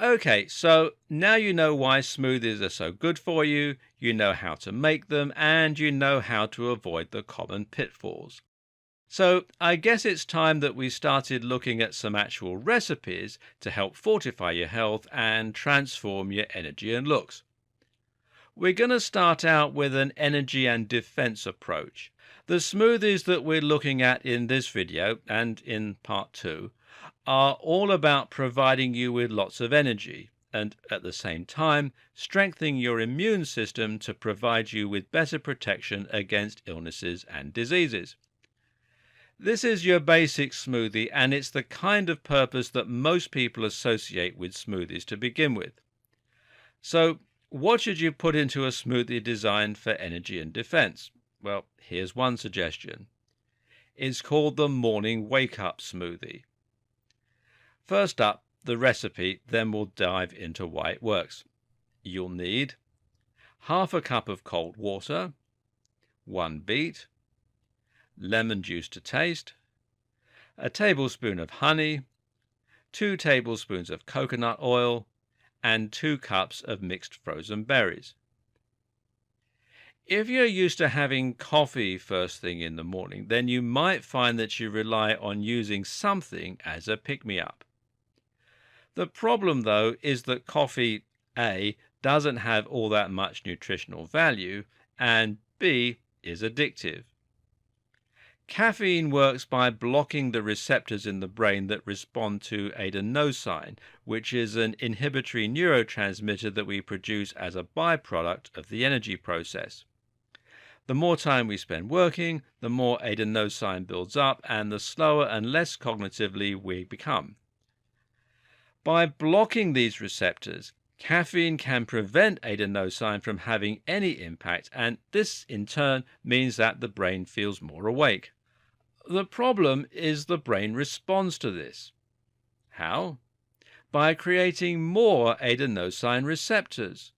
Okay, so now you know why smoothies are so good for you, you know how to make them, and you know how to avoid the common pitfalls. So I guess it's time that we started looking at some actual recipes to help fortify your health and transform your energy and looks. We're going to start out with an energy and defense approach. The smoothies that we're looking at in this video and in part two are all about providing you with lots of energy and at the same time strengthening your immune system to provide you with better protection against illnesses and diseases. This is your basic smoothie, and it's the kind of purpose that most people associate with smoothies to begin with. So, what should you put into a smoothie designed for energy and defense? Well, here's one suggestion. It's called the morning wake up smoothie. First up, the recipe, then we'll dive into why it works. You'll need half a cup of cold water, 1 beet, lemon juice to taste, a tablespoon of honey, 2 tablespoons of coconut oil, and 2 cups of mixed frozen berries. If you're used to having coffee first thing in the morning, then you might find that you rely on using something as a pick-me-up. The problem, though, is that coffee, A, doesn't have all that much nutritional value, and B, is addictive. Caffeine works by blocking the receptors in the brain that respond to adenosine, which is an inhibitory neurotransmitter that we produce as a byproduct of the energy process. The more time we spend working, the more adenosine builds up and the slower and less cognitively we become. By blocking these receptors, caffeine can prevent adenosine from having any impact, and this in turn means that the brain feels more awake. The problem is the brain responds to this. How? By creating more adenosine receptors.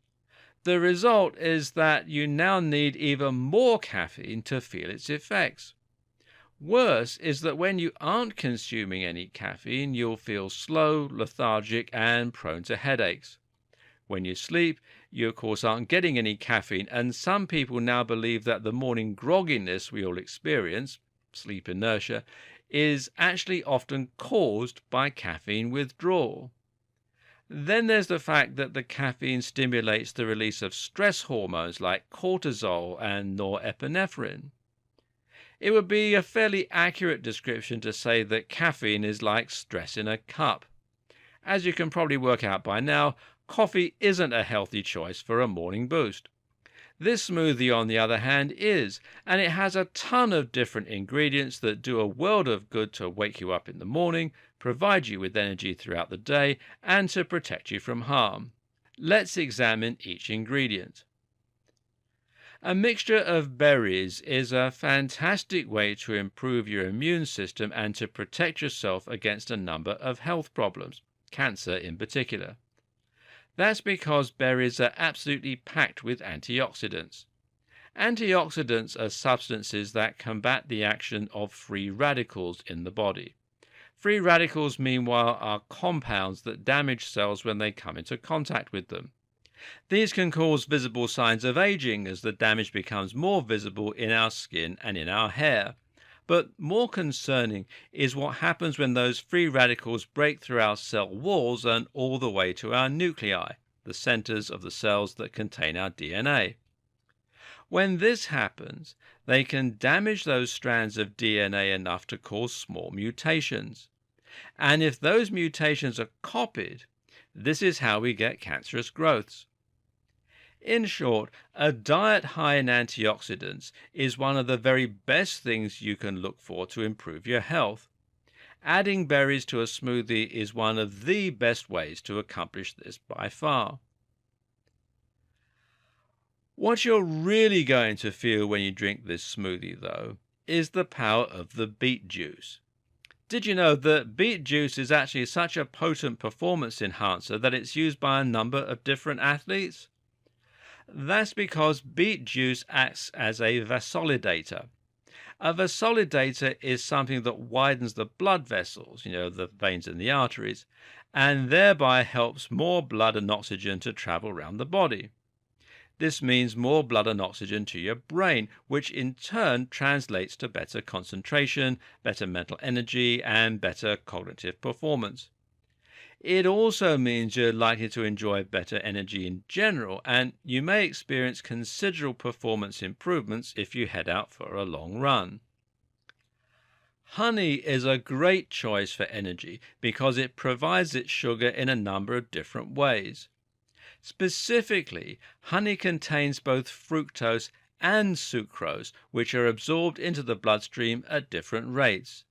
The result is that you now need even more caffeine to feel its effects. Worse is that when you aren't consuming any caffeine, you'll feel slow, lethargic, and prone to headaches. When you sleep, you of course aren't getting any caffeine, and some people now believe that the morning grogginess we all experience, sleep inertia, is actually often caused by caffeine withdrawal. Then there's the fact that the caffeine stimulates the release of stress hormones like cortisol and norepinephrine. It would be a fairly accurate description to say that caffeine is like stress in a cup. As you can probably work out by now, coffee isn't a healthy choice for a morning boost. This smoothie, on the other hand, is, and it has a ton of different ingredients that do a world of good to wake you up in the morning, provide you with energy throughout the day, and to protect you from harm. Let's examine each ingredient. A mixture of berries is a fantastic way to improve your immune system and to protect yourself against a number of health problems, cancer in particular. That's because berries are absolutely packed with antioxidants. Antioxidants are substances that combat the action of free radicals in the body. Free radicals, meanwhile, are compounds that damage cells when they come into contact with them. These can cause visible signs of aging as the damage becomes more visible in our skin and in our hair. But more concerning is what happens when those free radicals break through our cell walls and all the way to our nuclei, the centers of the cells that contain our DNA. When this happens, they can damage those strands of DNA enough to cause small mutations. And if those mutations are copied, this is how we get cancerous growths. In short, a diet high in antioxidants is one of the very best things you can look for to improve your health. Adding berries to a smoothie is one of the best ways to accomplish this by far. What you're really going to feel when you drink this smoothie, though, is the power of the beet juice. Did you know that beet juice is actually such a potent performance enhancer that it's used by a number of different athletes? That's because beet juice acts as a vasodilator. A vasodilator is something that widens the blood vessels, the veins in the arteries, and thereby helps more blood and oxygen to travel around the body. This means more blood and oxygen to your brain, which in turn translates to better concentration, better mental energy, and better cognitive performance. It also means you're likely to enjoy better energy in general, and you may experience considerable performance improvements if you head out for a long run. Honey is a great choice for energy because it provides its sugar in a number of different ways. Specifically, honey contains both fructose and sucrose, which are absorbed into the bloodstream at different rates.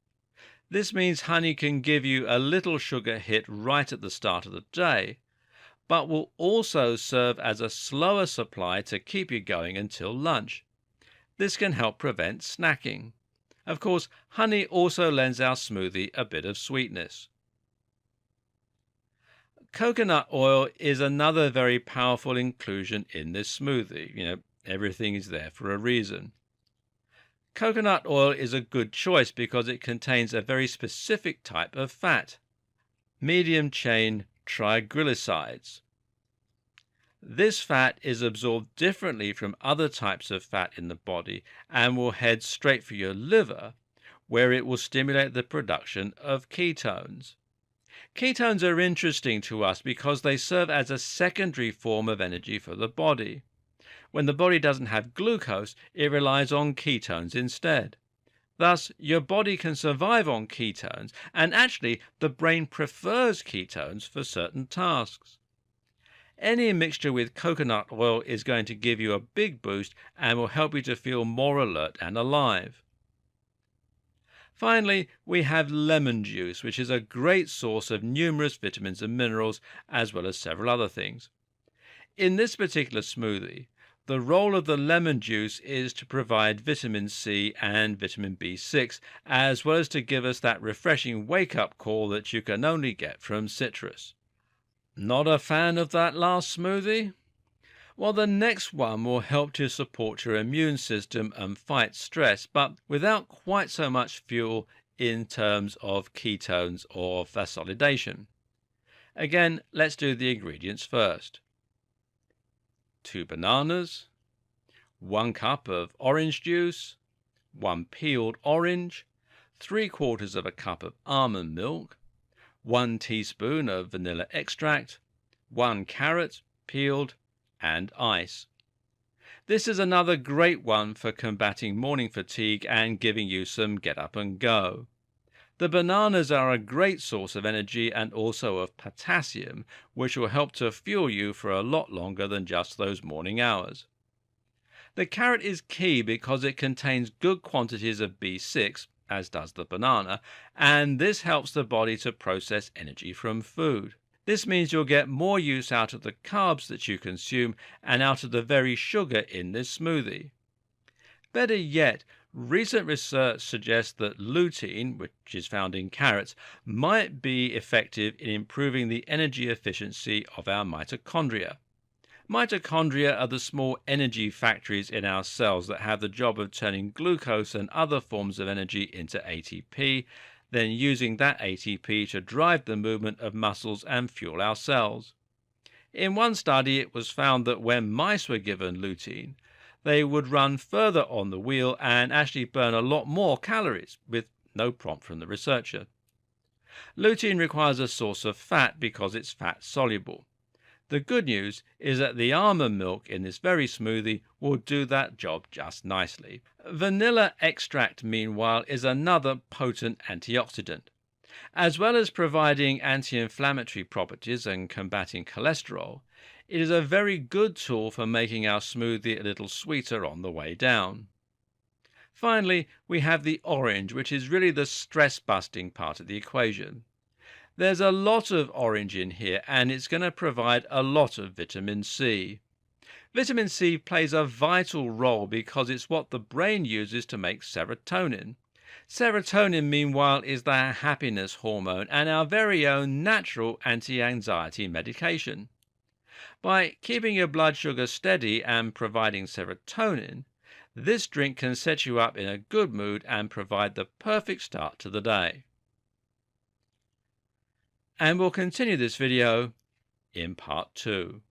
This means honey can give you a little sugar hit right at the start of the day, but will also serve as a slower supply to keep you going until lunch. This can help prevent snacking. Of course, honey also lends our smoothie a bit of sweetness. Coconut oil is another very powerful inclusion in this smoothie. Everything is there for a reason. Coconut oil is a good choice because it contains a very specific type of fat, medium-chain triglycerides. This fat is absorbed differently from other types of fat in the body and will head straight for your liver, where it will stimulate the production of ketones. Ketones are interesting to us because they serve as a secondary form of energy for the body. When the body doesn't have glucose, it relies on ketones instead. Thus, your body can survive on ketones, and actually, the brain prefers ketones for certain tasks. Any mixture with coconut oil is going to give you a big boost and will help you to feel more alert and alive. Finally, we have lemon juice, which is a great source of numerous vitamins and minerals, as well as several other things. In this particular smoothie, the role of the lemon juice is to provide vitamin C and vitamin B6, as well as to give us that refreshing wake-up call that you can only get from citrus. Not a fan of that last smoothie? Well, the next one will help to support your immune system and fight stress, but without quite so much fuel in terms of ketones or vasodilation. Again, let's do the ingredients first. 2 bananas, 1 cup of orange juice, 1 peeled orange, 3/4 of a cup of almond milk, 1 teaspoon of vanilla extract, 1 carrot, peeled, and ice. This is another great one for combating morning fatigue and giving you some get up and go. The bananas are a great source of energy and also of potassium, which will help to fuel you for a lot longer than just those morning hours. The carrot is key because it contains good quantities of B6, as does the banana, and this helps the body to process energy from food. This means you'll get more use out of the carbs that you consume and out of the very sugar in this smoothie. Better yet, recent research suggests that lutein, which is found in carrots, might be effective in improving the energy efficiency of our mitochondria. Mitochondria are the small energy factories in our cells that have the job of turning glucose and other forms of energy into ATP, then using that ATP to drive the movement of muscles and fuel our cells. In one study, it was found that when mice were given lutein, they would run further on the wheel and actually burn a lot more calories, with no prompt from the researcher. Lutein requires a source of fat because it's fat soluble. The good news is that the almond milk in this very smoothie will do that job just nicely. Vanilla extract, meanwhile, is another potent antioxidant. As well as providing anti-inflammatory properties and combating cholesterol, it is a very good tool for making our smoothie a little sweeter on the way down. Finally, we have the orange, which is really the stress-busting part of the equation. There's a lot of orange in here, and it's going to provide a lot of vitamin C. Vitamin C plays a vital role because it's what the brain uses to make serotonin. Serotonin, meanwhile, is the happiness hormone and our very own natural anti-anxiety medication. By keeping your blood sugar steady and providing serotonin, this drink can set you up in a good mood and provide the perfect start to the day. And we'll continue this video in part 2.